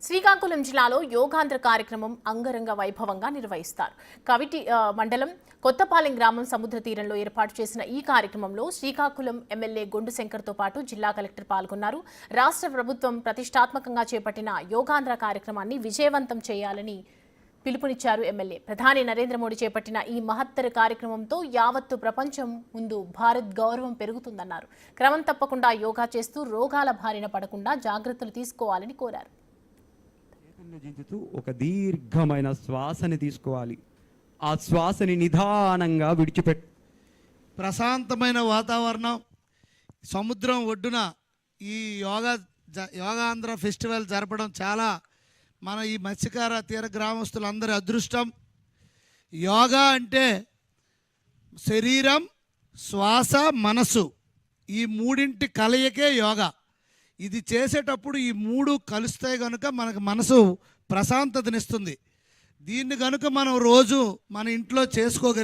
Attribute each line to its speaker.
Speaker 1: శ్రీకాకుళం జిల్లాలో యోగాంధ్ర కార్యక్రమం అంగరంగ వైభవంగా నిర్వహిస్తారు. కవిటి మండలం కొత్తపాలెం గ్రామం సముద్ర తీరంలో ఏర్పాటు చేసిన ఈ కార్యక్రమంలో శ్రీకాకుళం ఎమ్మెల్యే గొండు శంకర్తో పాటు జిల్లా కలెక్టర్ పాల్గొన్నారు. రాష్ట్ర ప్రభుత్వం ప్రతిష్టాత్మకంగా చేపట్టిన యోగాంధ్ర కార్యక్రమాన్ని విజయవంతం చేయాలని పిలుపునిచ్చారు ఎమ్మెల్యే. ప్రధాని నరేంద్ర మోడీ చేపట్టిన ఈ మహత్తర కార్యక్రమంతో యావత్తు ప్రపంచం ముందు భారత్ గౌరవం పెరుగుతుందన్నారు. క్రమం తప్పకుండా యోగా చేస్తూ రోగాల బారిన పడకుండా జాగ్రత్తలు తీసుకోవాలని కోరారు.
Speaker 2: ఒక దీర్ఘమైన శ్వాసని తీసుకోవాలి. ఆ శ్వాసని నిదానంగా విడిచిపెట్టి
Speaker 3: ప్రశాంతమైన వాతావరణం, సముద్రం ఒడ్డున ఈ యోగాంధ్ర ఫెస్టివల్ జరపడం చాలా మన ఈ మత్స్యకార తీర గ్రామస్తులందరి అదృష్టం. యోగా అంటే శరీరం, శ్వాస, మనసు ఈ మూడింటి కలయికే యోగా. ఇది చేసేటప్పుడు ఈ మూడు కలుస్తాయి కనుక మనకు మనసు ప్రశాంతతనిస్తుంది. దీన్ని కనుక మనం రోజు మన ఇంట్లో చేసుకోగలిగితే